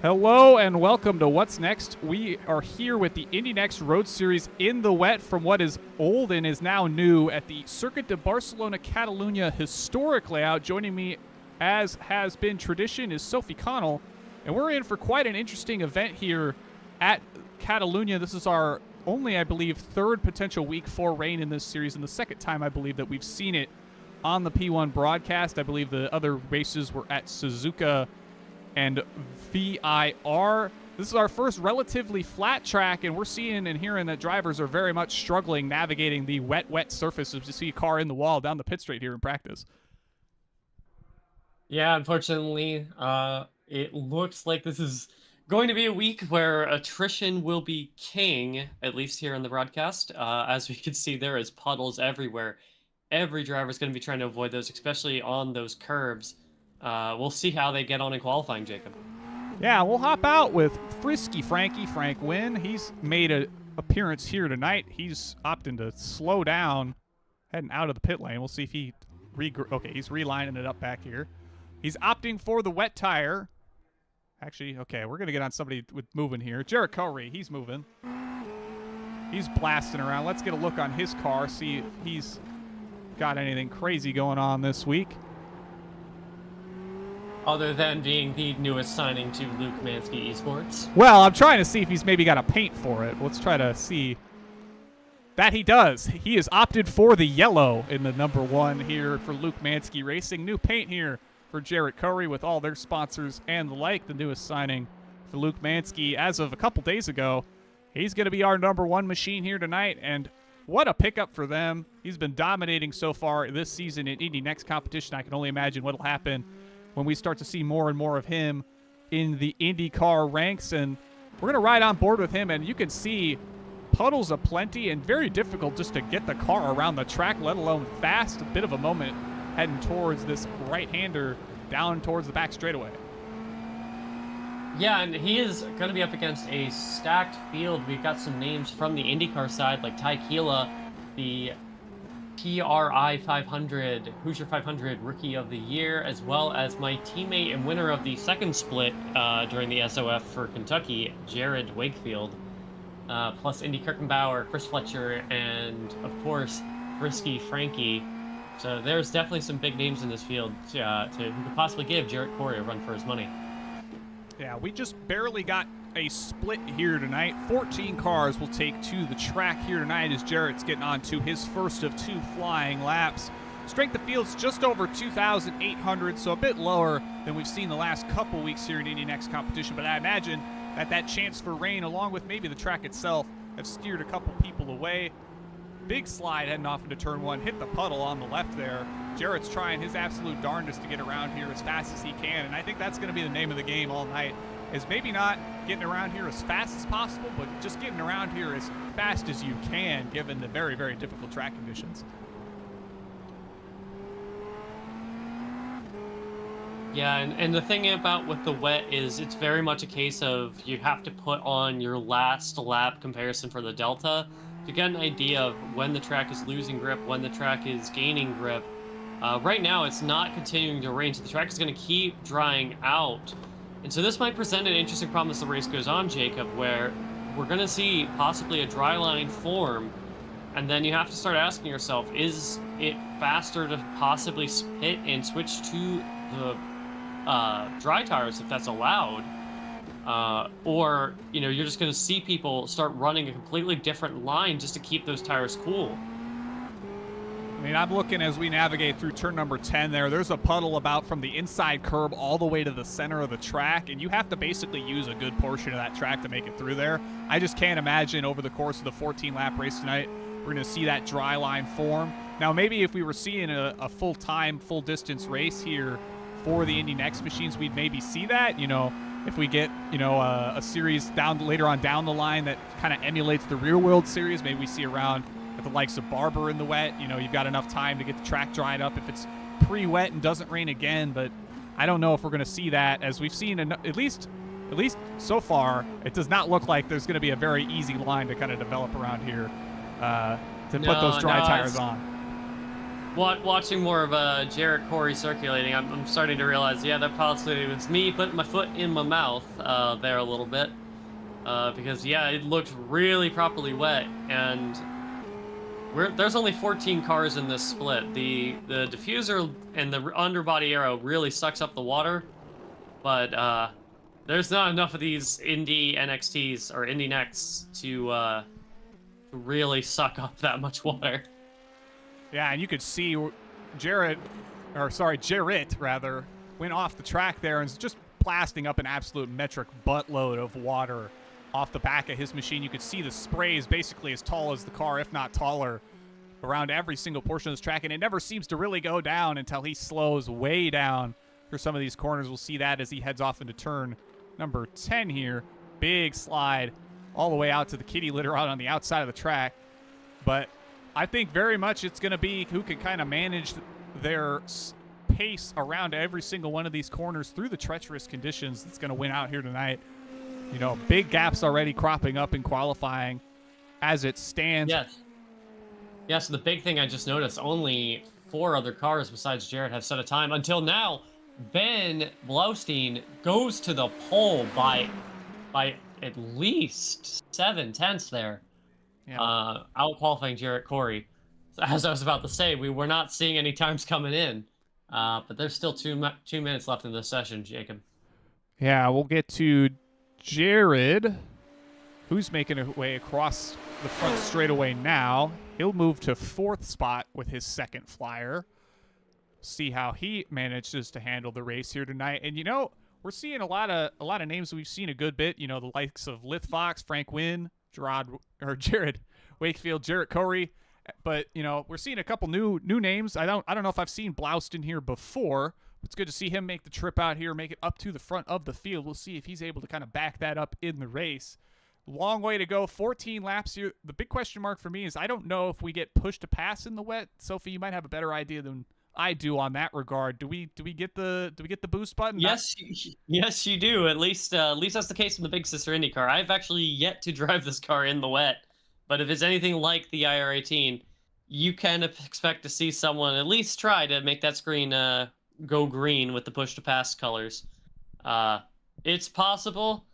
Hello and welcome to What's Next. We are here with the Indy NXT Road Series in the wet from what is old and is now new at the Circuit de Barcelona Catalunya historic layout. Joining me, as has been tradition, is Sophie Connell, and we're in for quite an interesting event here at Catalunya. This is our only, I believe, third potential week for rain in this series, and the second time I believe that we've seen it on the P1 broadcast. I believe the other races were at Suzuka and VIR. This is our first relatively flat track, and we're seeing and hearing that drivers are very much struggling navigating the wet surface as you see a car in the wall down the pit straight here in practice. Yeah, unfortunately, it looks like this is going to be a week where attrition will be king, at least here in the broadcast. As we can see, there is puddles everywhere. Every driver is going to be trying to avoid those, especially on those curbs. We'll see how they get on in qualifying, Jacob. Yeah, we'll hop out with Frisky Frank Wynn. He's made an appearance here tonight. He's opting to slow down, heading out of the pit lane. We'll see if he he's relining it up back here. He's opting for the wet tire. Actually, okay, we're going to get on somebody with moving here. Jarrett Curry, he's moving. He's blasting around. Let's get a look on his car, see if he's got anything crazy going on this week. Other than being the newest signing to Luke Mansky Esports. Well, I'm trying to see if he's maybe got a paint for it. Let's try to see. That he does. He has opted for the yellow in the number one here for Luke Mansky Racing. New paint here for Jarrett Curry with all their sponsors and the like. The newest signing for Luke Mansky as of a couple days ago. He's going to be our number one machine here tonight, and what a pickup for them. He's been dominating so far this season in Indy NXT competition. I can only imagine what will happen when we start to see more and more of him in the IndyCar ranks, and we're going to ride on board with him, and you can see puddles aplenty and very difficult just to get the car around the track, let alone fast. A bit of a moment heading towards this right-hander down towards the back straightaway. Yeah, and he is going to be up against a stacked field. We've got some names from the IndyCar side, like Ty Keela, the PRI 500, Hoosier 500 Rookie of the Year, as well as my teammate and winner of the second split during the SOF for Kentucky, Jared Wakefield, plus Indy Kirkenbauer, Chris Fletcher, and, of course, Frisky Frankie. So there's definitely some big names in this field who could possibly give Jarrett Corey a run for his money. Yeah, we just barely got a split here tonight. 14 cars will take to the track here tonight as Jarrett's getting on to his first of two flying laps. Strength of field's just over 2,800, so a bit lower than we've seen the last couple weeks here in Indy NXT competition, but I imagine that chance for rain, along with maybe the track itself, have steered a couple people away. Big slide heading off into turn one, hit the puddle on the left there. Jarrett's trying his absolute darndest to get around here as fast as he can, and I think that's going to be the name of the game all night, is maybe not getting around here as fast as possible, but just getting around here as fast as you can, given the very, very difficult track conditions. Yeah, and the thing about with the wet is it's very much a case of you have to put on your last lap comparison for the Delta to get an idea of when the track is losing grip, when the track is gaining grip. Right now, it's not continuing to rain, so the track is going to keep drying out. And so this might present an interesting problem as the race goes on, Jacob, where we're going to see possibly a dry line form, and then you have to start asking yourself, is it faster to possibly pit and switch to the dry tires if that's allowed? Or, you're just going to see people start running a completely different line just to keep those tires cool. I mean, I'm looking as we navigate through turn number 10 there. There's a puddle about from the inside curb all the way to the center of the track, and you have to basically use a good portion of that track to make it through there. I just can't imagine over the course of the 14-lap race tonight we're going to see that dry line form. Now, maybe if we were seeing a full-time, full-distance race here for the Indy NXT machines, we'd maybe see that. If we get, a series later on down the line that kind of emulates the Rear World Series, maybe we see around at the likes of Barber in the wet. You've got enough time to get the track dried up if it's pre-wet and doesn't rain again, but I don't know if we're going to see that. As we've seen, at least so far, it does not look like there's going to be a very easy line to kind of develop around here to put those dry tires on. Watching more of Jarrett Corey circulating, I'm starting to realize, yeah, that possibly was me putting my foot in my mouth there a little bit. Because, yeah, it looked really properly wet, and there's only 14 cars in this split. The diffuser and the underbody aero really sucks up the water, but there's not enough of these Indy NXTs or Indy NXTs to really suck up that much water. Yeah, and you could see Jarrett, rather, went off the track there and is just blasting up an absolute metric buttload of water off the back of his machine. You could see the sprays basically as tall as the car, if not taller, around every single portion of this track, and it never seems to really go down until he slows way down for some of these corners. We'll see that as he heads off into turn number 10 here. Big slide all the way out to the kitty litter out on the outside of the track. But I think very much it's going to be who can kind of manage their pace around every single one of these corners through the treacherous conditions that's going to win out here tonight. You know, big gaps already cropping up in qualifying as it stands. Yes. Yeah, so the big thing I just noticed, only 4 other cars besides Jarrett have set a time. Until now, Ben Blaustein goes to the pole by at least 7/10 there. Yeah. Out-qualifying Jarrett Corey. So as I was about to say, we were not seeing any times coming in. But there's still 2 minutes left in this session, Jacob. Yeah, we'll get to Jared, who's making a way across the front straightaway now. He'll move to 4th spot with his second flyer. See how he manages to handle the race here tonight. And, you know, we're seeing a lot of names we've seen a good bit. You know, the likes of Lith Fox, Frank Wynn, Jared Wakefield, Jarrett Corey. But, you know, we're seeing a couple new names. I don't know if I've seen Blouston here before. It's good to see him make the trip out here, make it up to the front of the field. We'll see if he's able to kind of back that up in the race. Long way to go, 14 laps here. The big question mark for me is I don't know if we get pushed to pass in the wet. Sophie, you might have a better idea than I do on that regard. Do we get the boost button? Yes, yes, you do. At least that's the case in the Big Sister IndyCar. I've actually yet to drive this car in the wet, but if it's anything like the IR18, you kind of expect to see someone at least try to make that screen go green with the push to pass colors. It's possible.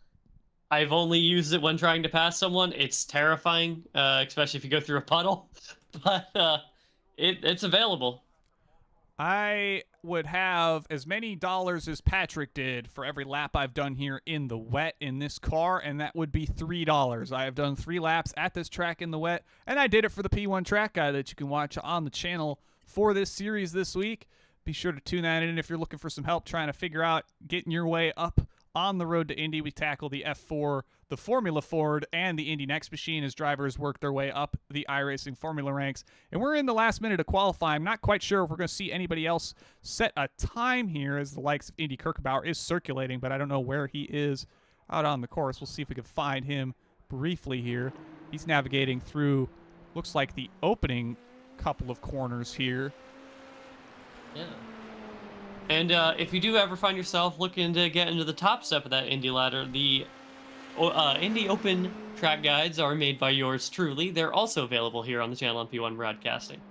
I've only used it when trying to pass someone. It's terrifying, especially if you go through a puddle, but it's available. I would have as many dollars as Patrick did for every lap I've done here in the wet in this car, and that would be $3. I have done 3 laps at this track in the wet, and I did it for the P1 track guide that you can watch on the channel for this series this week. Be sure to tune that in if you're looking for some help trying to figure out getting your way up on the road to Indy. We tackle the F4, the Formula Ford, and the Indy NXT machine as drivers work their way up the iRacing Formula ranks. And we're in the last minute of qualifying. I'm not quite sure if we're going to see anybody else set a time here as the likes of Indy Kirkwood is circulating, but I don't know where he is out on the course. We'll see if we can find him briefly here. He's navigating through, looks like the opening couple of corners here. Yeah. And if you do ever find yourself looking to get into the top step of that Indy ladder, the Indy Open track guides are made by yours truly. They're also available here on the channel on P1 Broadcasting.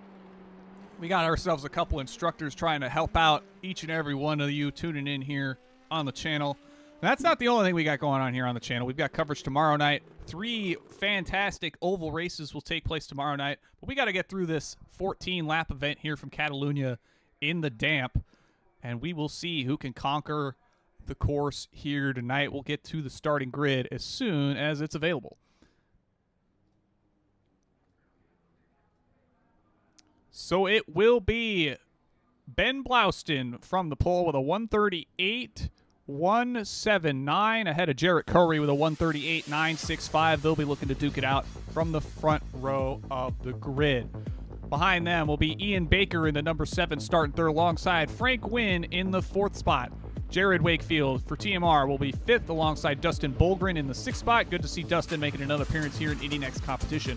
We got ourselves a couple instructors trying to help out each and every one of you tuning in here on the channel. That's not the only thing we got going on here on the channel. We've got coverage tomorrow night. 3 fantastic oval races will take place tomorrow night. But we got to get through this 14-lap event here from Catalunya in the damp. And we will see who can conquer the course here tonight. We'll get to the starting grid as soon as it's available. So it will be Ben Blouston from the pole with a 138.179 ahead of Jarrett Corey with a 138.965. They'll be looking to duke it out from the front row of the grid. Behind them will be Ian Baker in the number 7 starting third alongside Frank Wynn in the 4th spot. Jared Wakefield for TMR will be 5th alongside Dustin Bolgren in the 6th spot. Good to see Dustin making another appearance here in Indy NXT competition.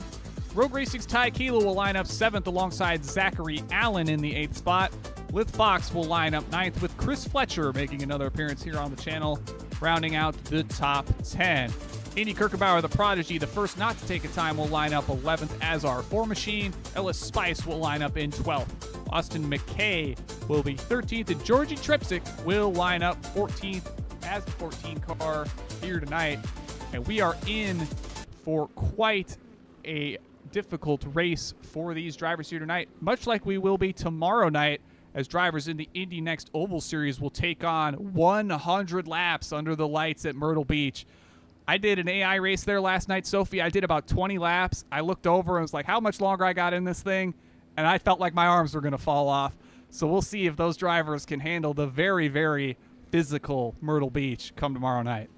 Rogue Racing's Ty Keela will line up 7th alongside Zachary Allen in the 8th spot. Lith Fox will line up 9th with Chris Fletcher making another appearance here on the channel, rounding out the top 10. Indy Kirkwood, the prodigy, the first not to take a time, will line up 11th as our 4 machine. Ellis Spice will line up in 12th. Austin McKay will be 13th, and Georgie Tripsick will line up 14th as the 14 car here tonight. And we are in for quite a difficult race for these drivers here tonight, much like we will be tomorrow night, as drivers in the Indy NXT Oval Series will take on 100 laps under the lights at Myrtle Beach. I did an AI race there last night, Sophie. I did about 20 laps. I looked over and was like, how much longer I got in this thing? And I felt like my arms were going to fall off. So we'll see if those drivers can handle the very, very physical Myrtle Beach come tomorrow night.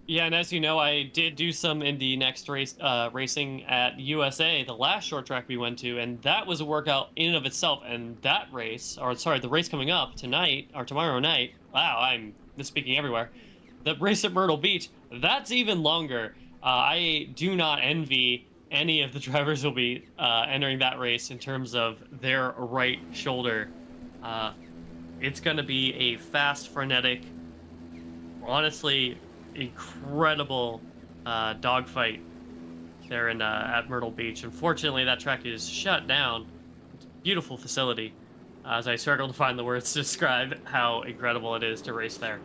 Yeah, and as you know, I did do some Indy NXT racing at USA, the last short track we went to, and that was a workout in and of itself. And that race, or sorry, the race coming up tonight, or tomorrow night, wow, I'm misspeaking everywhere. The race at Myrtle Beach, that's even longer. I do not envy any of the drivers who will be entering that race in terms of their right shoulder. It's going to be a fast, frenetic, honestly, incredible dogfight there in at Myrtle Beach. Unfortunately, that track is shut down. It's a beautiful facility, as I struggle to find the words to describe how incredible it is to race there.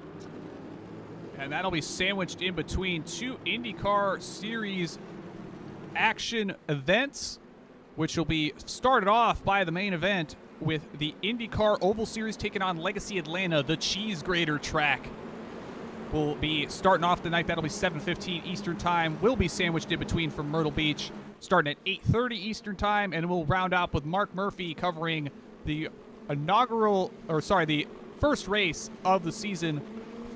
And that'll be sandwiched in between two IndyCar Series action events, which will be started off by the main event with the IndyCar Oval Series taking on Legacy Atlanta. The cheese grater track will be starting off the night. That'll be 7:15 Eastern Time. We'll be sandwiched in between from Myrtle Beach, starting at 8:30 Eastern Time, and we'll round up with Mark Murphy covering the the first race of the season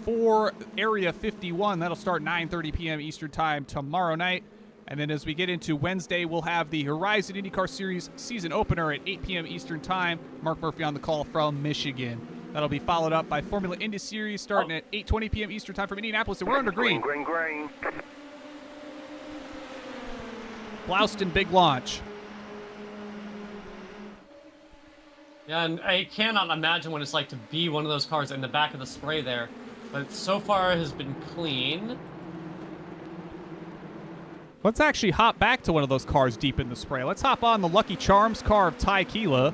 for Area 51. That'll start 9:30 p.m. Eastern Time tomorrow night. And then as we get into Wednesday, we'll have the Horizon IndyCar Series season opener at 8 p.m. Eastern Time. Mark Murphy on the call from Michigan. That'll be followed up by Formula Indy Series starting at 8:20 p.m. Eastern Time from Indianapolis. And we're under green. Green. Blouston big launch. Yeah, and I cannot imagine what it's like to be one of those cars in the back of the spray there. But so far it has been clean. Let's actually hop back to one of those cars deep in the spray. Let's hop on the Lucky Charms car of Ty Keela,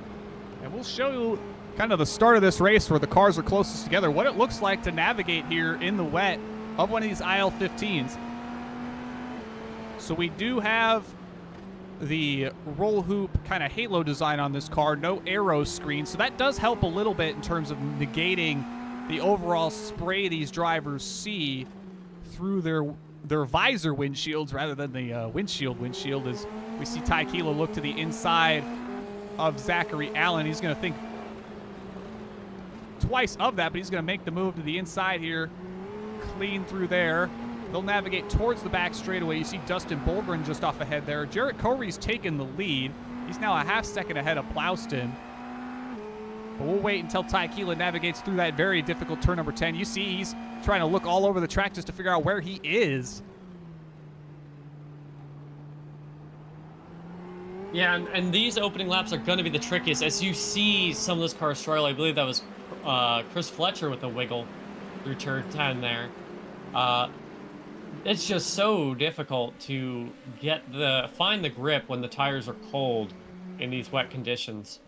and we'll show you kind of the start of this race where the cars are closest together, what it looks like to navigate here in the wet of one of these IL-15s. So we do have the roll hoop kind of halo design on this car, no aero screen, so that does help a little bit in terms of negating the overall spray these drivers see through their visor windshields rather than the windshield as we see Ty Keela look to the inside of Zachary Allen. He's going to think twice of that, but he's going to make the move to the inside here, clean through there. They'll navigate towards the back straightaway. You see Dustin Bolgren just off ahead there. Jarrett Corey's taken the lead. He's now a half second ahead of Blouston. But we'll wait until Ty Keela navigates through that very difficult turn number 10. You see he's trying to look all over the track just to figure out where he is. Yeah, and these opening laps are going to be the trickiest. As you see some of those cars struggle, I believe that was Chris Fletcher with a wiggle through turn 10 there. It's just so difficult to find the grip when the tires are cold in these wet conditions.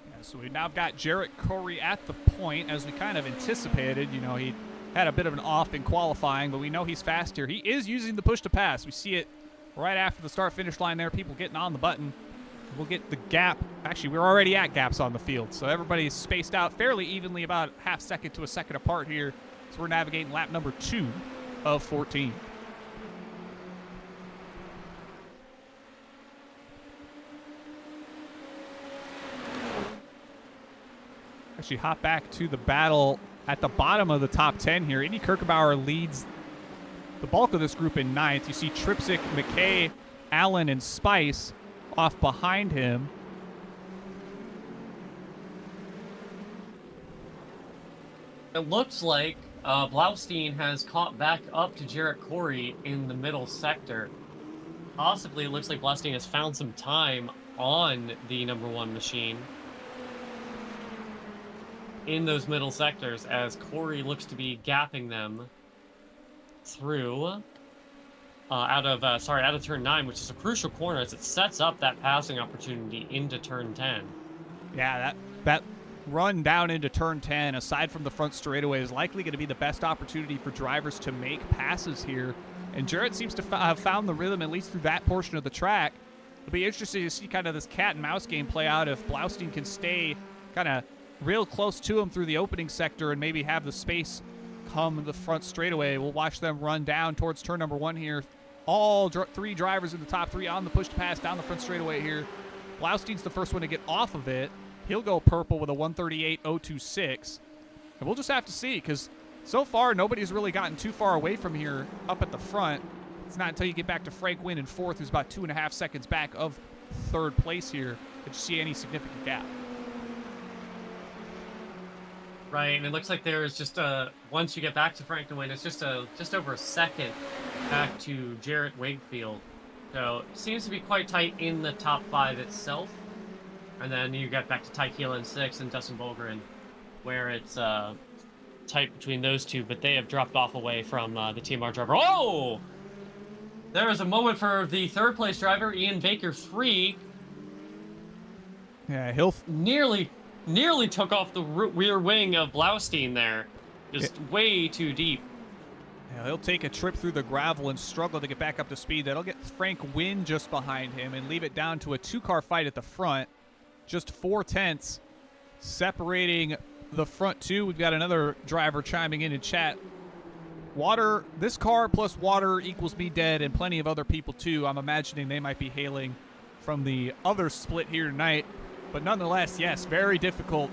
Yeah, so we've now got Jarrett Corey at the point, as we kind of anticipated. You know, he had a bit of an off in qualifying, but we know he's fast here. He is using the push to pass. We see it right after the start-finish line there, people getting on the button. We'll get the gap. Actually, we're already at gaps on the field, so everybody's spaced out fairly evenly, about half second to a second apart here. So we're navigating lap number 2 of 14. Actually, hop back to the battle at the bottom of the top 10 here. Indy Kirkbauer leads the bulk of this group in 9th. You see Tripsick, McKay, Allen, and Spice off behind him. It looks like Blaustein has caught back up to Jarrett Corey in the middle sector. Possibly, it looks like Blaustein has found some time on the number 1 machine in those middle sectors, as Corey looks to be gapping them through. out of turn 9, which is a crucial corner as it sets up that passing opportunity into turn 10. Yeah, that run down into turn 10, aside from the front straightaway, is likely going to be the best opportunity for drivers to make passes here. And Jarrett seems to have found the rhythm, at least through that portion of the track. It'll be interesting to see kind of this cat and mouse game play out if Blaustein can stay kind of real close to him through the opening sector and maybe have the space come the front straightaway. We'll watch them run down towards turn number 1 here. All 3 drivers in the top 3 on the push to pass down the front straightaway here. Blaustein's the first one to get off of it. He'll go purple with a 138.026. And we'll just have to see, because so far nobody's really gotten too far away from here up at the front. It's not until you get back to Frank Wynn in 4th, who's about 2.5 seconds back of 3rd place here, that you see any significant gap. Right, and it looks like there is just once you get back to Frank Wynn, it's just over a second back to Jarrett Wakefield. So it seems to be quite tight in the top 5 itself. And then you get back to Ty Keelan in 6th and Dustin Bolgren, where it's tight between those two, but they have dropped off away from the TMR driver. Oh! There was a moment for the 3rd place driver, Ian Baker 3. Yeah, he'll nearly took off the rear wing of Blaustein there. Just way too deep. Yeah, he'll take a trip through the gravel and struggle to get back up to speed. That'll get Frank Wynn just behind him and leave it down to a 2-car fight at the front. Just 4 tenths separating the front 2. We've got another driver chiming in chat. Water, this car plus water equals me dead, and plenty of other people too. I'm imagining they might be hailing from the other split here tonight. But nonetheless, yes, very difficult.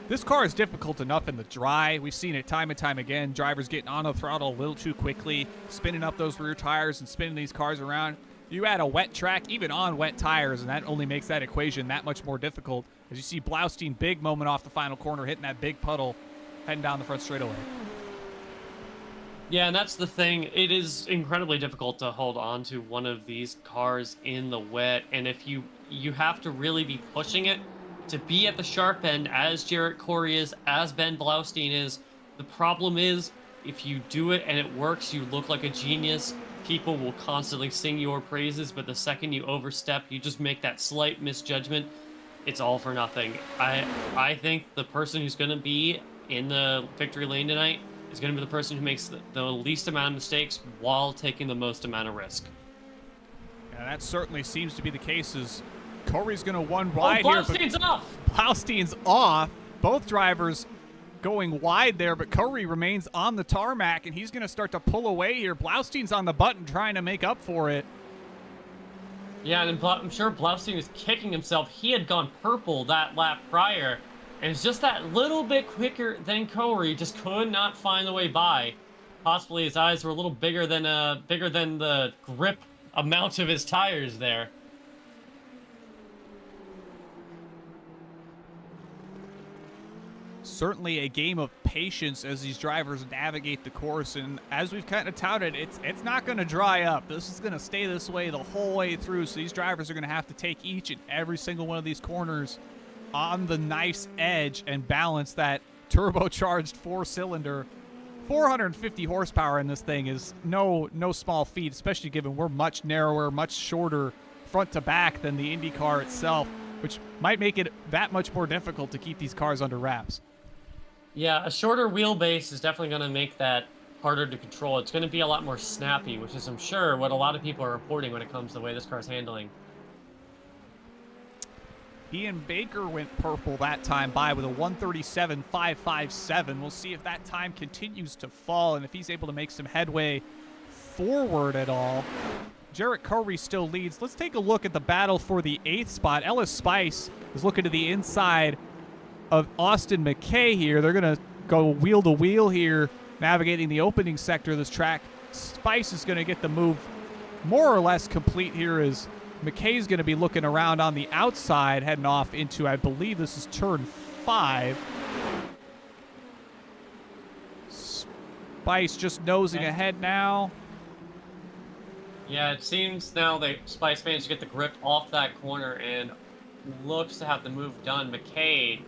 This car is difficult enough in the dry. We've seen it time and time again. Drivers getting on the throttle a little too quickly, spinning up those rear tires and spinning these cars around. You add a wet track, even on wet tires, and that only makes that equation that much more difficult. As you see Blaustein, big moment off the final corner, hitting that big puddle, heading down the front straightaway. Yeah, and that's the thing. It is incredibly difficult to hold on to one of these cars in the wet, and if you have to really be pushing it to be at the sharp end, as Jarrett Corey is, as Ben Blaustein is. The problem is, if you do it and it works, you look like a genius. People will constantly sing your praises, but the second you overstep, you just make that slight misjudgment, it's all for nothing. I think the person who's going to be in the victory lane tonight is going to be the person who makes the least amount of mistakes while taking the most amount of risk. Yeah, that certainly seems to be the case, as Corey's going to one wide here. Blaustein's off! Blaustein's off. Both drivers going wide there, but Corey remains on the tarmac, and he's going to start to pull away here. Blaustein's on the button trying to make up for it. Yeah, and I'm sure Blaustein is kicking himself. He had gone purple that lap prior, and it's just that little bit quicker than Corey. Just could not find the way by. Possibly his eyes were a little bigger than the grip amount of his tires there. Certainly a game of patience as these drivers navigate the course, and as we've kind of touted, it's not going to dry up. This is going to stay this way the whole way through, so these drivers are going to have to take each and every single one of these corners on the knife's edge and balance that turbocharged 4-cylinder. 450 horsepower in this thing is no small feat, especially given we're much narrower, much shorter front to back than the IndyCar itself, which might make it that much more difficult to keep these cars under wraps. Yeah, a shorter wheelbase is definitely going to make that harder to control. It's going to be a lot more snappy, which is, I'm sure, what a lot of people are reporting when it comes to the way this car's handling. Ian Baker went purple that time by with a 137.557. We'll see if that time continues to fall and if he's able to make some headway forward at all. Jarrett Corey still leads. Let's take a look at the battle for the 8th spot. Ellis Spice is looking to the inside of Austin McKay here. They're going to go wheel to wheel here, navigating the opening sector of this track. Spice is going to get the move more or less complete here, as McKay's going to be looking around on the outside, heading off into, I believe this is turn 5. Spice just nosing ahead now. Yeah, it seems now that Spice managed to get the grip off that corner and looks to have the move done. McKay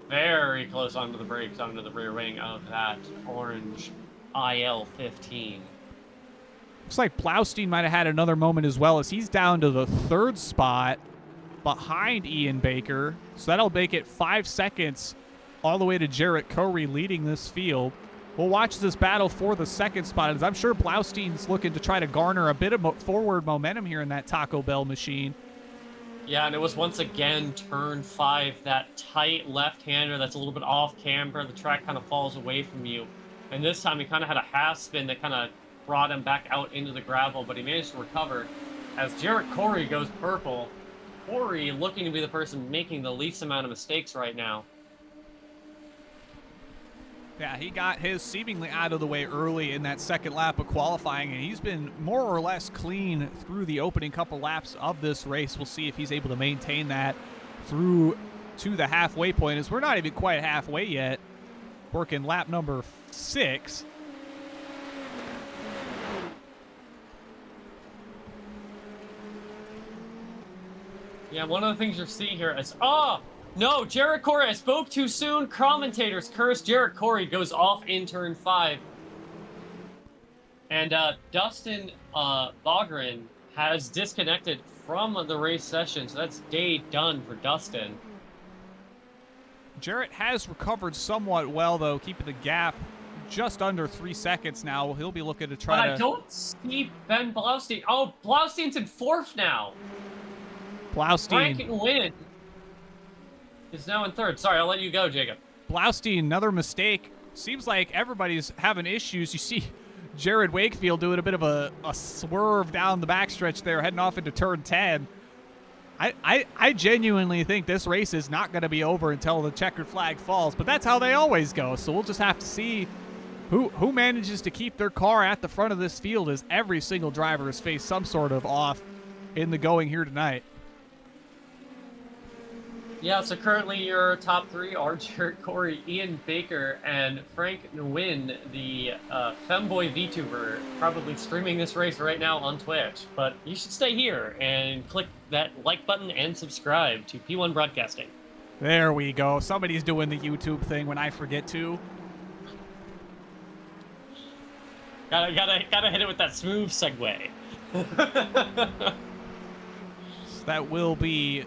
very close onto the brakes, onto the rear wing of that orange IL-15. Looks like Blaustein might have had another moment as well, as he's down to the 3rd spot behind Ian Baker. So that'll make it 5 seconds all the way to Jarrett Corey leading this field. We'll watch this battle for the 2nd spot, as I'm sure Blaustein's looking to try to garner a bit of forward momentum here in that Taco Bell machine. Yeah, and it was once again turn 5, that tight left-hander that's a little bit off camber. The track kind of falls away from you. And this time he kind of had a half spin that kind of brought him back out into the gravel, but he managed to recover. As Jarrett Corey goes purple, Corey looking to be the person making the least amount of mistakes right now. Yeah, he got his seemingly out of the way early in that 2nd lap of qualifying, and he's been more or less clean through the opening couple laps of this race. We'll see if he's able to maintain that through to the halfway point, as we're not even quite halfway yet. Working lap number 6. Yeah, one of the things you're seeing here is, no, Jarrett Corey, I spoke too soon. Commentators curse. Jarrett Corey goes off in turn 5. And Dustin Bogren has disconnected from the race session, so that's day done for Dustin. Jarrett has recovered somewhat well, though, keeping the gap just under 3 seconds now. He'll be looking to try to... I don't see Ben Blaustein. Oh, Blaustein's in 4th now. Blaustein. Frank Wynn is now in 3rd. Sorry, I'll let you go, Jacob. Blaustein, another mistake. Seems like everybody's having issues. You see Jared Wakefield doing a bit of a swerve down the backstretch there, heading off into turn 10. I genuinely think this race is not going to be over until the checkered flag falls, but that's how they always go. So we'll just have to see who manages to keep their car at the front of this field, as every single driver has faced some sort of off in the going here tonight. Yeah, so currently your top 3 are Jarrett Corey, Ian Baker, and Frank Nguyen, the femboy VTuber, probably streaming this race right now on Twitch. But you should stay here and click that like button and subscribe to P1 Broadcasting. There we go. Somebody's doing the YouTube thing when I forget to. Gotta hit it with that smooth segue. So that will be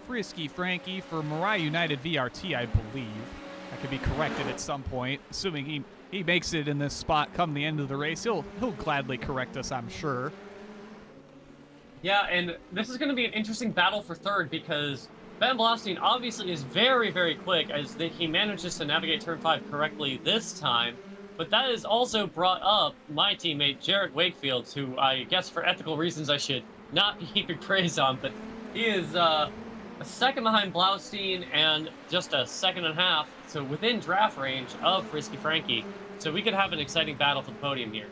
Frisky Frankie for Mariah United VRT, I believe. I could be corrected at some point, assuming he makes it in this spot come the end of the race. He'll gladly correct us, I'm sure. Yeah, and this is going to be an interesting battle for 3rd, because Ben Blaustein obviously is very, very quick, as he manages to navigate turn 5 correctly this time. But that has also brought up my teammate Jarrett Wakefield, who I guess for ethical reasons I should not be heaping praise on, but he is a second behind Blaustein and just a second and a half, so within draft range of Frisky Frankie. So we could have an exciting battle for the podium here.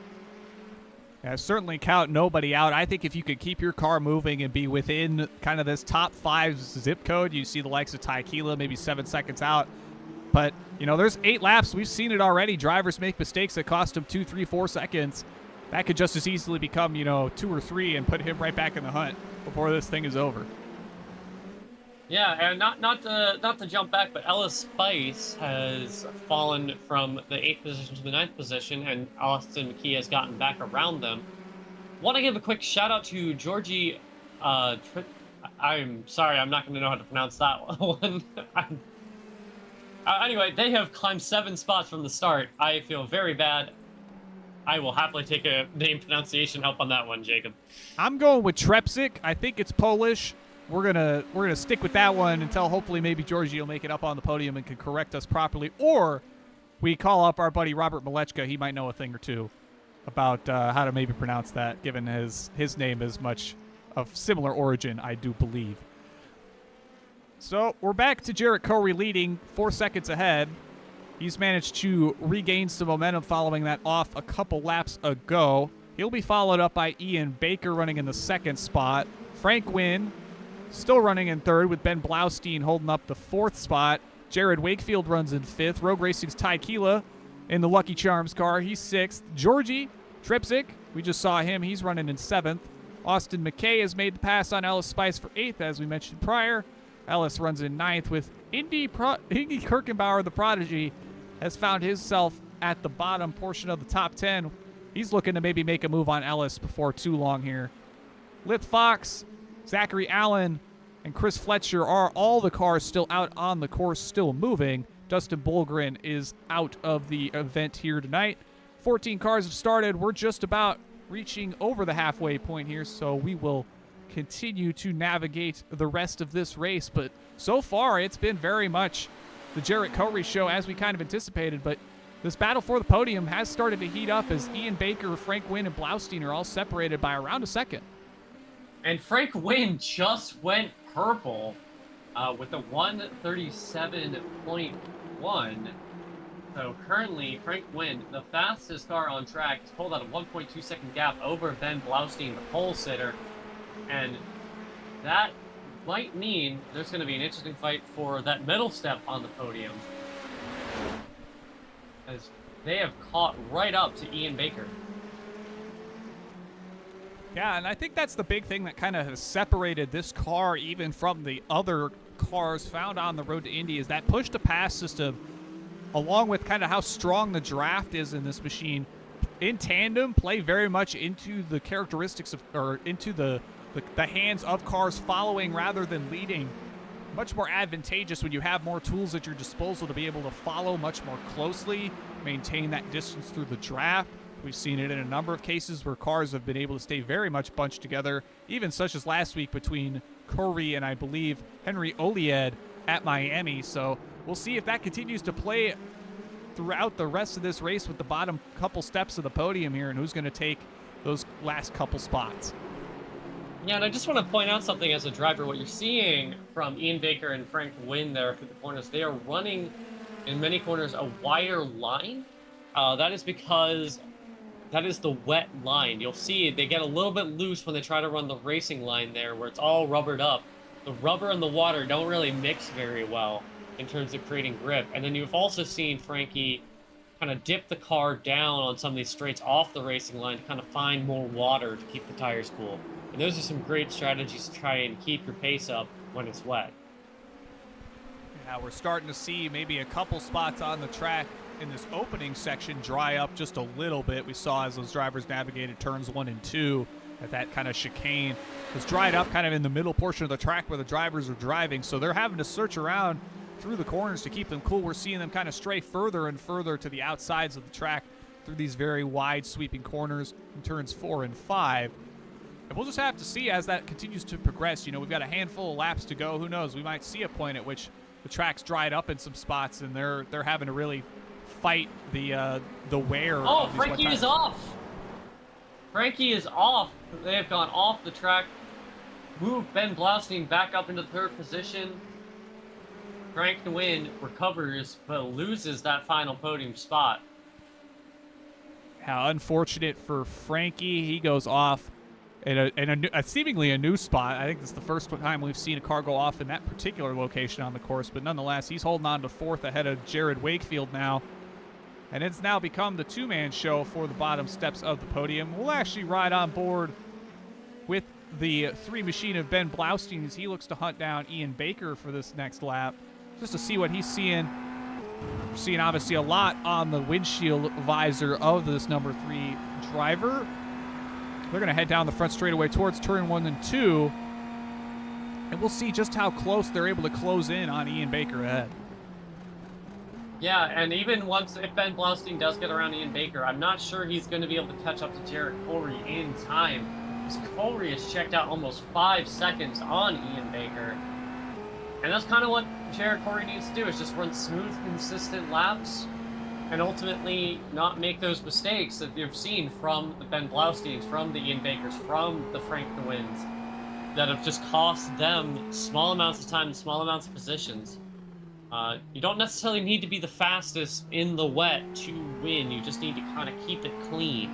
Yeah, certainly count nobody out. I think if you could keep your car moving and be within kind of this top 5 zip code, you see the likes of Ty Keela maybe 7 seconds out. But, you know, there's 8 laps. We've seen it already. Drivers make mistakes that cost them 2, 3, 4 seconds. That could just as easily become, 2 or 3 and put him right back in the hunt before this thing is over. Yeah, and not to jump back, but Ellis Spice has fallen from the 8th position to the 9th position, and Austin McKee has gotten back around them. Want to give a quick shout out to Georgie. I'm sorry, I'm not going to know how to pronounce that one. Anyway, they have climbed 7 spots from the start. I feel very bad. I will happily take a name pronunciation help on that one, Jacob. I'm going with Trepsik. I think it's Polish. We're gonna stick with that one until hopefully maybe Georgie will make it up on the podium and can correct us properly, or we call up our buddy Robert Malechka. He might know a thing or two about how to maybe pronounce that, given his name is much of similar origin, I do believe. So we're back to Jarrett Corey leading 4 seconds ahead. He's managed to regain some momentum following that off a couple laps ago. He'll be followed up by Ian Baker running in the 2nd spot. Frank Wynn still running in 3rd, with Ben Blaustein holding up the 4th spot. Jared Wakefield runs in 5th. Rogue Racing's Ty Keela in the Lucky Charms car. He's 6th. Georgie Tripsick, we just saw him. He's running in 7th. Austin McKay has made the pass on Ellis Spice for 8th, as we mentioned prior. Ellis runs in 9th, with Indy Kirkenbauer, the prodigy, has found himself at the bottom portion of the top 10 he's looking to maybe make a move on Ellis before too long here. Lith Fox, Zachary Allen, and Chris Fletcher are all the cars still out on the course, still moving. Dustin Bolgren is out of the event here tonight. 14 cars have started. We're just about reaching over the halfway point here, so we will continue to navigate the rest of this race. But so far, it's been very much the Jarrett Corey show as we kind of anticipated, but this battle for the podium has started to heat up as Ian Baker, Frank Wynn, and Blaustein are all separated by around a second. And Frank Wynn just went purple with a 1:37.1. So currently, Frank Wynn, the fastest car on track, has pulled out a 1.2-second gap over Ben Blaustein, the pole sitter. And that might mean there's going to be an interesting fight for that middle step on the podium, as they have caught right up to Ian Baker. Yeah, and I think that's the big thing that kind of has separated this car even from the other cars found on the road to Indy, is that push-to-pass system, along with kind of how strong the draft is in this machine, in tandem play very much into the characteristics of, or into the hands of cars following rather than leading. Much more advantageous when you have more tools at your disposal to be able to follow much more closely, maintain that distance through the draft. We've seen it in a number of cases where cars have been able to stay very much bunched together, even such as last week between Corey and I believe Henry Olied at Miami. So we'll see if that continues to play throughout the rest of this race with the bottom couple steps of the podium here and who's going to take those last couple spots. Yeah, and I just want to point out something as a driver. What you're seeing from Ian Baker and Frank Wynn there through the corners, they are running in many corners a wider line. That is because that is the wet line. You'll see they get a little bit loose when they try to run the racing line there, where it's all rubbered up. The rubber and the water don't really mix very well in terms of creating grip. And then you've also seen Frankie kind of dip the car down on some of these straights off the racing line to kind of find more water to keep the tires cool. And those are some great strategies to try and keep your pace up when it's wet. Yeah, we're starting to see maybe a couple spots on the track in this opening section dry up just a little bit. We saw as those drivers navigated turns 1 and 2 that kind of chicane was dried up kind of in the middle portion of the track where the drivers are driving. So they're having to search around through the corners to keep them cool. We're seeing them kind of stray further and further to the outsides of the track through these very wide sweeping corners in turns 4 and 5. And we'll just have to see as that continues to progress. You know, we've got a handful of laps to go. Who knows? We might see a point at which the track's dried up in some spots and they're having to really fight the wear. Oh, Frankie is off. Frankie is off. They have gone off the track. Moved Ben Blaustein back up into third position. Frank Wynn recovers, but loses that final podium spot. How unfortunate for Frankie. He goes off in a seemingly a new spot. I think this is the first time we've seen a car go off in that particular location on the course, but nonetheless, he's holding on to fourth ahead of Jared Wakefield now. And it's now become the two-man show for the bottom steps of the podium. We'll actually ride on board with the three machine of Ben Blaustein as he looks to hunt down Ian Baker for this next lap, just to see what he's seeing. We're seeing obviously a lot on the windshield visor of this number 3 driver. They're going to head down the front straightaway towards turn 1 and 2. And we'll see just how close they're able to close in on Ian Baker ahead. Yeah, and even once, if Ben Blaustein does get around Ian Baker, I'm not sure he's going to be able to catch up to Jarrett Corey in time. Because Corey has checked out almost 5 seconds on Ian Baker. And that's kind of what Jarrett Corey needs to do, is just run smooth, consistent laps and ultimately not make those mistakes that you've seen from the Ben Blausteins, from the Ian Bakers, from the Frank Wynns, that have just cost them small amounts of time and small amounts of positions. You don't necessarily need to be the fastest in the wet to win. You just need to kind of keep it clean.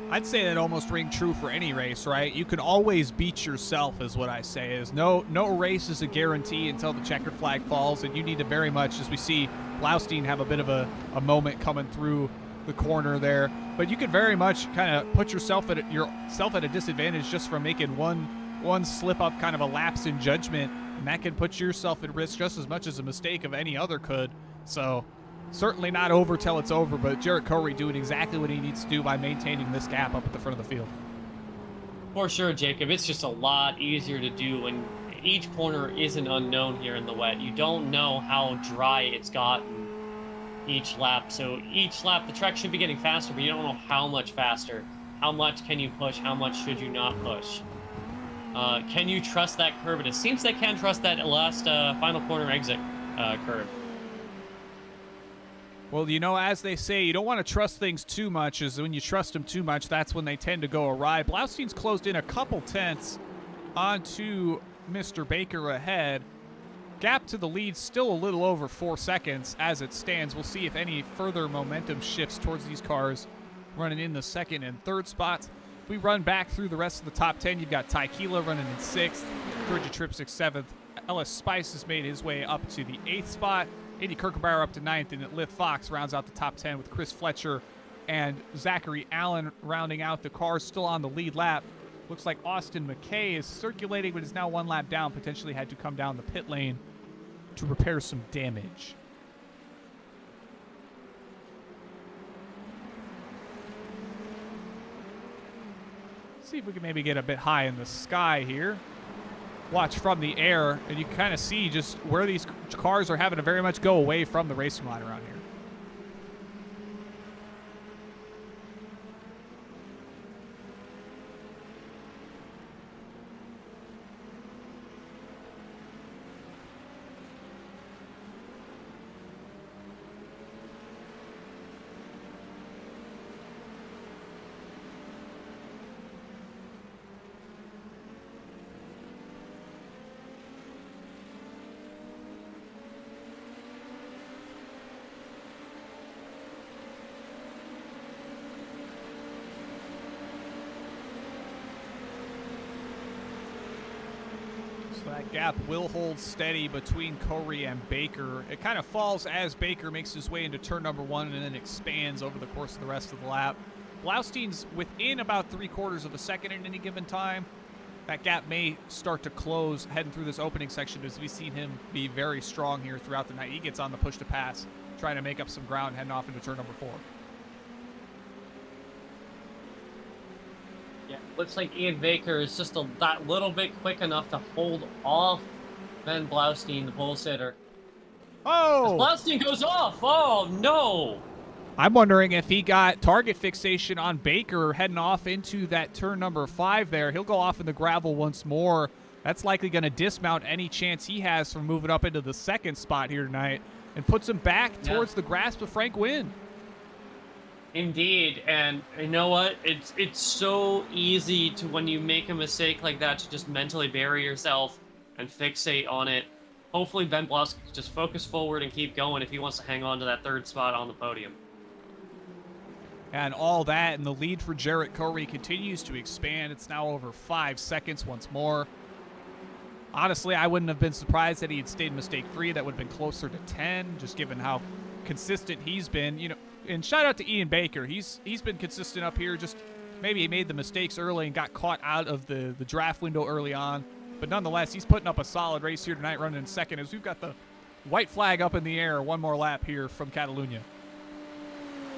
I'd say that almost ring true for any race, right? You can always beat yourself, is what I say. Is no race is a guarantee until the checkered flag falls, and you need to very much, as we see Blaustein have a bit of a moment coming through the corner there, but you could very much kind of put yourself at a disadvantage just from making one slip up, kind of a lapse in judgment, and that can put yourself at risk just as much as a mistake of any other could. So Certainly not over till it's over, but Jarrett Corey doing exactly what he needs to do by maintaining this gap up at the front of the field. For sure, Jacob. It's just a lot easier to do when each corner is an unknown here in the wet. You don't know how dry it's gotten each lap. So each lap, the track should be getting faster, but you don't know how much faster. How much can you push? How much should you not push? Can you trust that curve? And it seems they can trust that last final corner exit curve. Well, you know, as they say, you don't want to trust things too much, as when you trust them too much, that's when they tend to go awry. Blaustein's closed in a couple tenths onto Mr. Baker ahead. Gap to the lead still a little over 4 seconds as it stands. We'll see if any further momentum shifts towards these cars running in the second and third spots. If we run back through the rest of the top 10, you've got Ty Keela running in 6th, Georgia Tripsick 7th. Ellis Spice has made his way up to the 8th spot. Andy Kirkwood up to 9th, and Liv Fox rounds out the top 10 with Chris Fletcher and Zachary Allen rounding out the cars still on the lead lap. Looks like Austin McKay is circulating, but is now 1 lap down, potentially had to come down the pit lane to repair some damage. See if we can maybe get a bit high in the sky here. Watch from the air, and you can kind of see just where these cars are having to very much go away from the racing line around here. That gap will hold steady between Corey and Baker. It kind of falls as Baker makes his way into turn number 1 and then expands over the course of the rest of the lap. Blaustein's within about 3/4 of a second at any given time. That gap may start to close heading through this opening section, as we've seen him be very strong here throughout the night. He gets on the push to pass, trying to make up some ground heading off into turn number 4. Yeah, looks like Ian Baker is just that little bit quick enough to hold off Ben Blaustein, the pole sitter. Oh! As Blaustein goes off! Oh, no! I'm wondering if he got target fixation on Baker heading off into that turn number 5 there. He'll go off in the gravel once more. That's likely going to dismount any chance he has from moving up into the 2nd spot here tonight and puts him back towards the grasp of Frank Wynn. Indeed, and you know what? It's so easy to, when you make a mistake like that, to just mentally bury yourself and fixate on it. Hopefully Ben Blaustein can just focus forward and keep going if he wants to hang on to that 3rd spot on the podium. And all that, and the lead for Jarrett Corey continues to expand. It's now over 5 seconds once more. Honestly, I wouldn't have been surprised that he had stayed mistake-free. That would have been closer to 10, just given how consistent he's been. You know, and shout out to Ian Baker. He's been consistent up here. Just maybe he made the mistakes early and got caught out of the draft window early on. But nonetheless, he's putting up a solid race here tonight, running in 2nd, as we've got the white flag up in the air. One more lap here from Catalunya.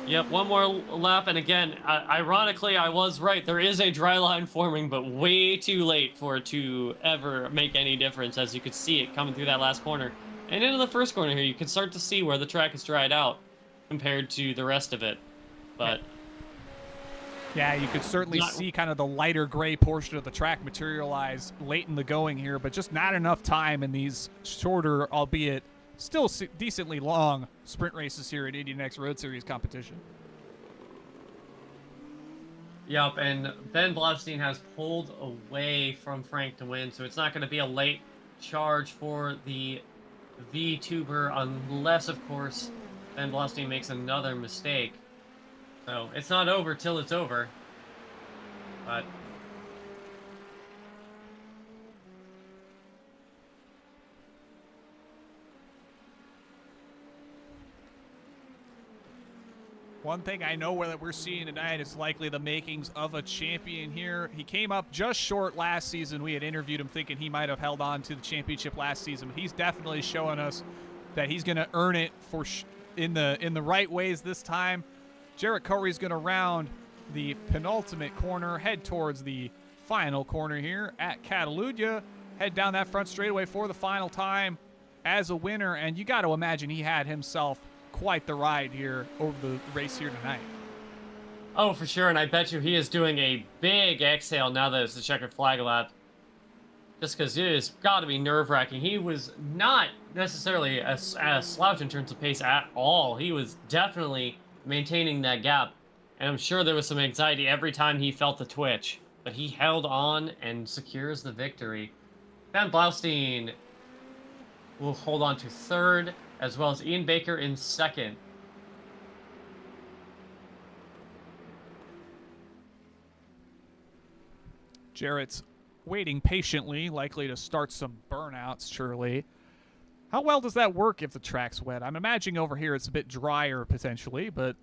Yep, one more lap, and again, ironically, I was right. There is a dry line forming, but way too late for it to ever make any difference, as you could see it coming through that last corner. And into the first corner here, you can start to see where the track is dried out compared to the rest of it. But yeah, you could certainly see kind of the lighter gray portion of the track materialize late in the going here, but just not enough time in these shorter, albeit still decently long, sprint races here at Indy NXT Road Series competition. Yep, and Ben Blaustein has pulled away from Frank to win, so it's not going to be a late charge for the VTuber unless, of course, Ben Blaustein makes another mistake. So it's not over till it's over. But one thing I know that we're seeing tonight is likely the makings of a champion here. He came up just short last season. We had interviewed him thinking he might have held on to the championship last season, but he's definitely showing us that he's going to earn it for in the right ways this time. Jarrett Curry's going to round the penultimate corner, head towards the final corner here at Catalunya, head down that front straightaway for the final time as a winner, and you got to imagine he had himself quite the ride here over the race here tonight. Oh, for sure, and I bet you he is doing a big exhale now that it's the checkered flag lap. Just because it has got to be nerve-wracking. He was not necessarily a slouch in terms of pace at all. He was definitely maintaining that gap, and I'm sure there was some anxiety every time he felt the twitch. But he held on and secures the victory. Ben Blaustein will hold on to third, as well as Ian Baker in second. Jarrett's waiting patiently, likely to start some burnouts, surely. How well does that work if the track's wet? I'm imagining over here it's a bit drier, potentially, but...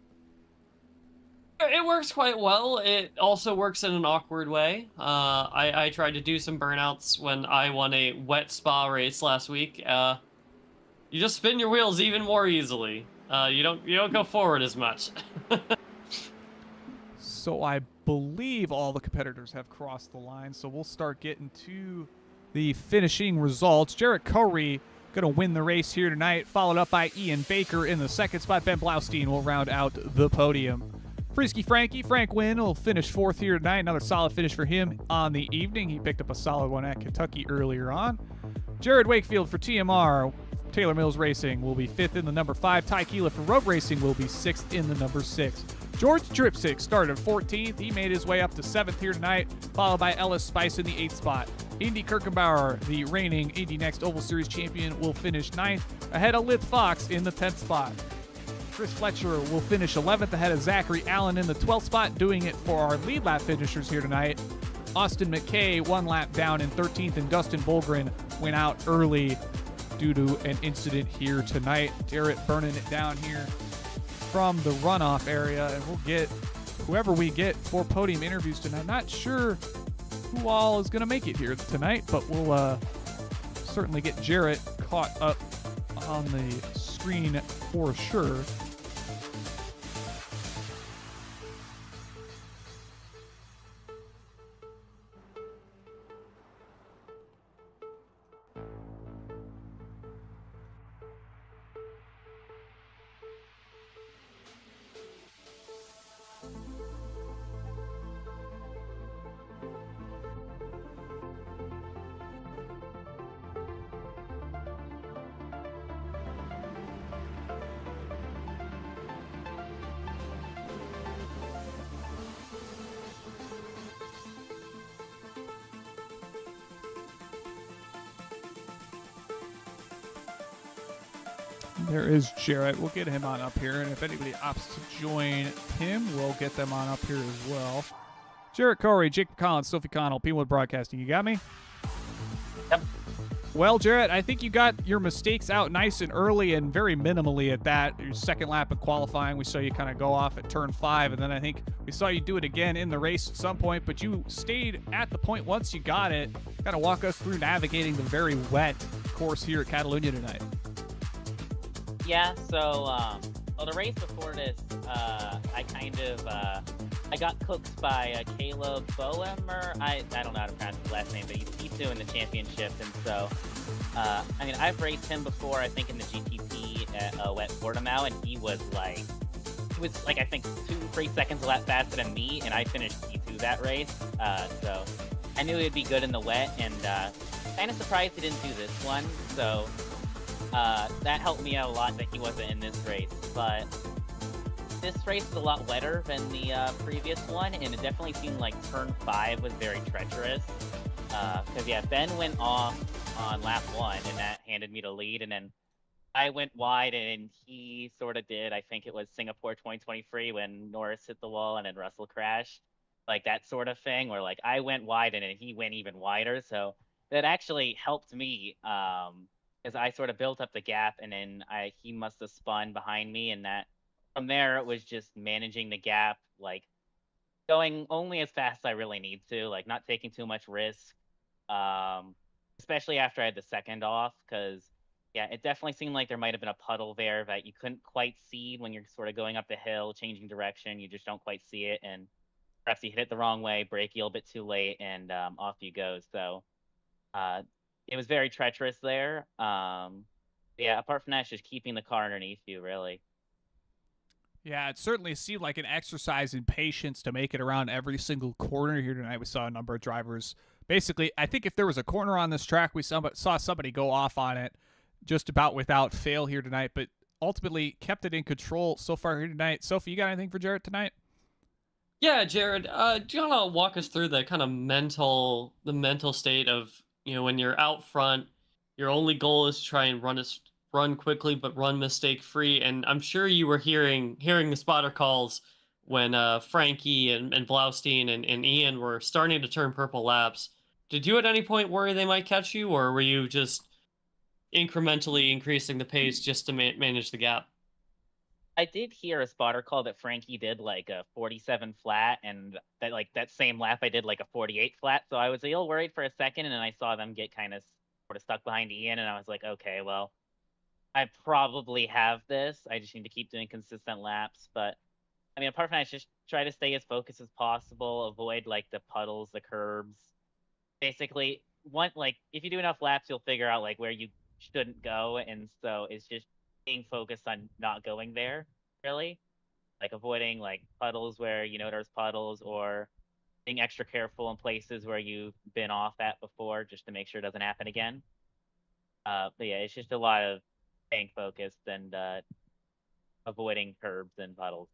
It works quite well. It also works in an awkward way. I tried to do some burnouts when I won a wet spa race last week. You just spin your wheels even more easily. You don't go forward as much. So I believe all the competitors have crossed the line, so we'll start getting to the finishing results. Jarrett Curry going to win the race here tonight, followed up by Ian Baker in the second spot. Ben Blaustein will round out the podium. Frisky Frank Wynn will finish fourth here tonight. Another solid finish for him on the evening. He picked up a solid one at Kentucky earlier on. Jared Wakefield for TMR. Taylor Mills Racing will be fifth in the number 5. Ty Keela for Rogue Racing will be sixth in the number 6. George Dripsick started 14th. He made his way up to 7th here tonight, followed by Ellis Spice in the 8th spot. Indy Kirkenbauer, the reigning Indy NXT Oval Series champion, will finish 9th, ahead of Lith Fox in the 10th spot. Chris Fletcher will finish 11th, ahead of Zachary Allen in the 12th spot, doing it for our lead lap finishers here tonight. Austin McKay, 1 lap down in 13th, and Dustin Bolgren went out early due to an incident here tonight. Jarrett burning it down here from the runoff area, and we'll get whoever we get for podium interviews tonight. Not sure who all is going to make it here tonight, but we'll certainly get Jarrett caught up on the screen for sure. There is Jarrett. We'll get him on up here, and if anybody opts to join him, we'll get them on up here as well. Jarrett Corey, Jake Collins, Sophie Connell, Penwood Broadcasting. You got me? Yep. Well, Jarrett, I think you got your mistakes out nice and early and very minimally at that. Your second lap of qualifying, we saw you kind of go off at turn 5, and then I think we saw you do it again in the race at some point, but you stayed at the point once you got it. Kind of walk us through navigating the very wet course here at Catalunya tonight. Yeah, so, well, the race before this, I got cooked by Caleb Boemer. I don't know how to pronounce his last name, but he's P2 in the championship, and so, I mean, I've raced him before, I think, in the GTP at Wet Portimao, and he was I think 2-3 seconds a lap faster than me, and I finished P2 that race, so I knew he'd be good in the wet, and kind of surprised he didn't do this one, so that helped me out a lot that he wasn't in this race, but this race is a lot wetter than the previous one, and it definitely seemed like turn 5 was very treacherous, because yeah, Ben went off on lap 1, and that handed me the lead, and then I went wide, and he sort of did, I think it was Singapore 2023 when Norris hit the wall and then Russell crashed, like that sort of thing, where like I went wide and then he went even wider, so that actually helped me, as I sort of built up the gap, and then he must have spun behind me, and that from there it was just managing the gap, like going only as fast as I really need to, like not taking too much risk, especially after I had the second off, because Yeah, it definitely seemed like there might have been a puddle there that you couldn't quite see when you're sort of going up the hill, changing direction. You just don't quite see it, and perhaps you hit it the wrong way, brake a little bit too late, and off you go. So uh, it was very treacherous there. Yeah, apart from that, it's just keeping the car underneath you, really. Yeah, it certainly seemed like an exercise in patience to make it around every single corner here tonight. We saw a number of drivers. Basically, I think if there was a corner on this track, we saw somebody go off on it just about without fail here tonight, but ultimately kept it in control so far here tonight. Sophie, you got anything for Jarrett tonight? Yeah, Jared, do you want to walk us through the kind of mental state of, when you're out front, your only goal is to try and run quickly, but run mistake free. And I'm sure you were hearing the spotter calls when Frankie and Blaustein and Ian were starting to turn purple laps. Did you at any point worry they might catch you, or were you just incrementally increasing the pace just to manage the gap? I did hear a spotter call that Frankie did like a 47 flat, and that like that same lap I did like a 48 flat. So I was a little worried for a second, and then I saw them get kind of sort of stuck behind Ian, and I was like, okay, well, I probably have this. I just need to keep doing consistent laps. But I mean, apart from that, just try to stay as focused as possible. Avoid like the puddles, the curbs. Basically, like if you do enough laps, you'll figure out like where you shouldn't go, and so it's just being focused on not going there, really. Like avoiding like puddles where you know there's puddles, or being extra careful in places where you've been off at before, just to make sure it doesn't happen again. But yeah, it's just a lot of staying focused and avoiding curbs and puddles.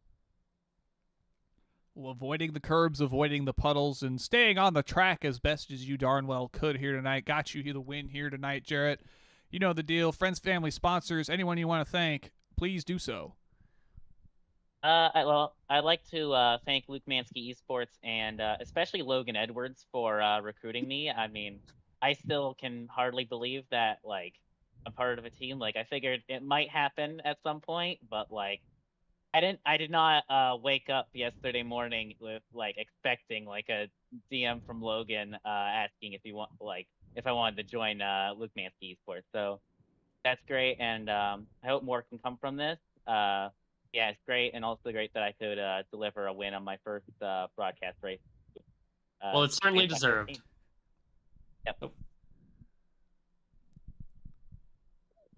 Well, avoiding the curbs, avoiding the puddles, and staying on the track as best as you darn well could here tonight. Got you the win here tonight, Jarrett. You know the deal. Friends, family, sponsors, anyone you want to thank, please do so. I'd like to thank Luke Mansky Esports and especially Logan Edwards for recruiting me. I mean, I still can hardly believe that like I'm part of a team. Like I figured it might happen at some point, but like I did not wake up yesterday morning with like expecting like a DM from Logan asking if I wanted to join Luke Mansky Esports. So that's great, and I hope more can come from this. Yeah, it's great, and also great that I could deliver a win on my first broadcast race. Well, it's certainly deserved. Yep.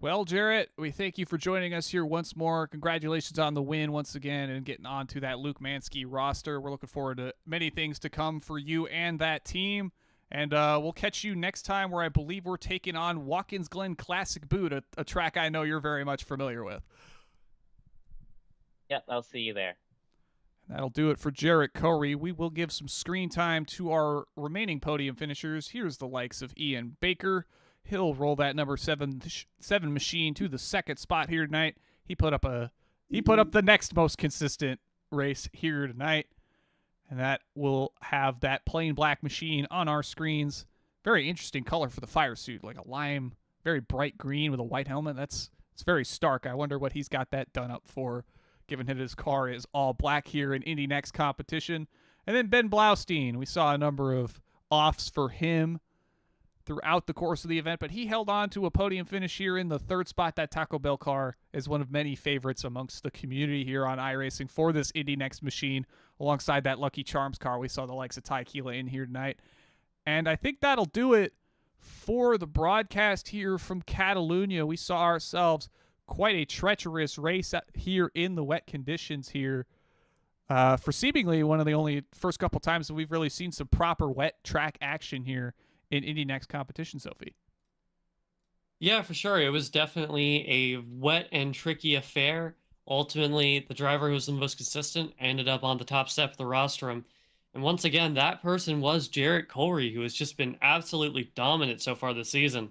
Well, Jarrett, we thank you for joining us here once more. Congratulations on the win once again and getting onto that Luke Mansky roster. We're looking forward to many things to come for you and that team. And we'll catch you next time, where I believe we're taking on Watkins Glen Classic Boot, a track I know you're very much familiar with. Yep, I'll see you there. That'll do it for Jarrett Corey. We will give some screen time to our remaining podium finishers. Here's the likes of Ian Baker. He'll roll that number seven machine to the second spot here tonight. He put up the next most consistent race here tonight, and that will have that plain black machine on our screens. Very interesting color for the fire suit, like a lime, very bright green with a white helmet. It's very stark. I wonder what he's got that done up for, given that his car is all black here in Indy NXT competition. And then Ben Blaustein, we saw a number of offs for him throughout the course of the event, but he held on to a podium finish here in the third spot. That Taco Bell car is one of many favorites amongst the community here on iRacing for this Indy NXT machine, alongside that Lucky Charms car. We saw the likes of Ty Keela in here tonight. And I think that'll do it for the broadcast here from Catalunya. We saw ourselves quite a treacherous race here in the wet conditions here, for seemingly one of the only first couple times that we've really seen some proper wet track action here in Indy NXT competition, Sophie. Yeah, for sure. It was definitely a wet and tricky affair. Ultimately, the driver who was the most consistent ended up on the top step of the rostrum. And once again, that person was Jarrett Corey, who has just been absolutely dominant so far this season.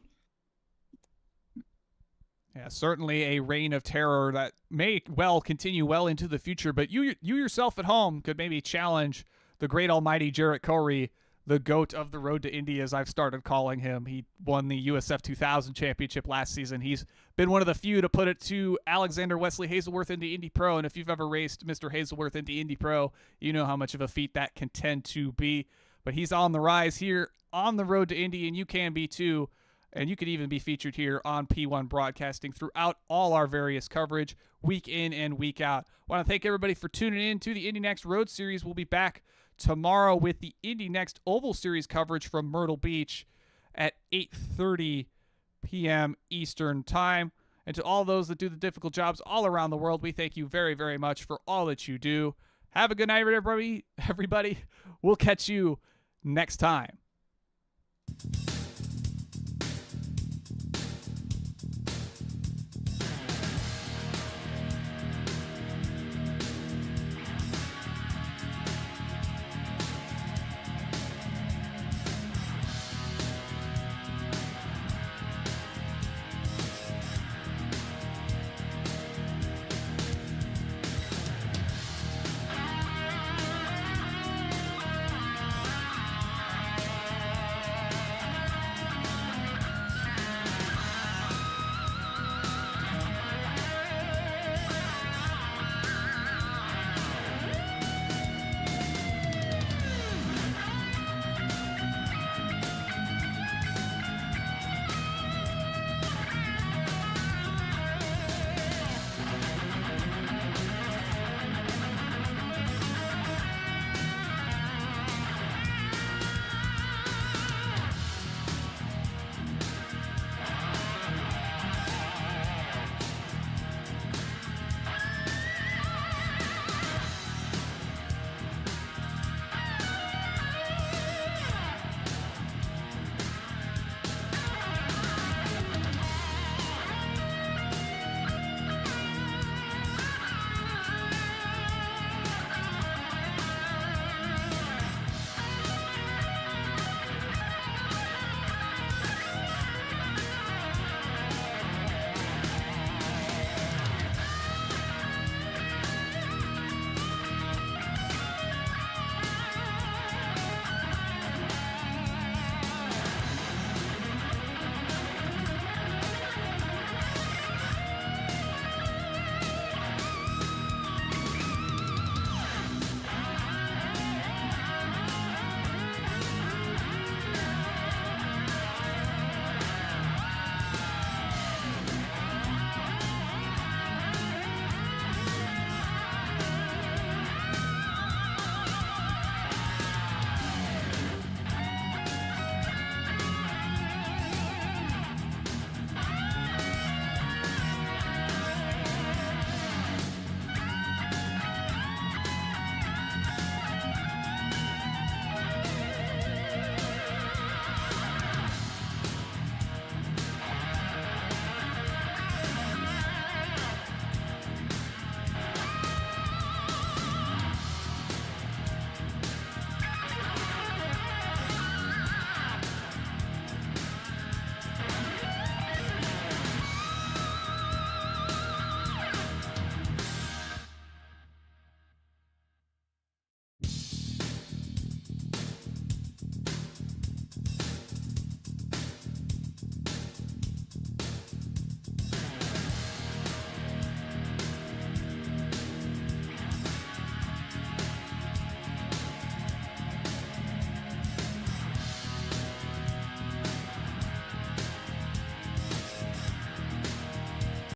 Yeah, certainly a reign of terror that may well continue well into the future, but you yourself at home could maybe challenge the great almighty Jarrett Corey, the GOAT of the road to Indy, as I've started calling him. He won the USF 2000 championship last season. He's been one of the few to put it to Alexander Wesley Hazelworth into Indy Pro, and if you've ever raced Mr. Hazelworth into Indy Pro, you know how much of a feat that can tend to be. But he's on the rise here on the road to Indy, and you can be too. And you could even be featured here on P1 Broadcasting throughout all our various coverage, week in and week out. I want to thank everybody for tuning in to the Indy NXT Road Series. We'll be back tomorrow with the Indy NXT Oval Series coverage from Myrtle Beach at 8:30 p.m. Eastern Time. And to all those that do the difficult jobs all around the world, we thank you very, very much for all that you do. Have a good night, everybody. We'll catch you next time.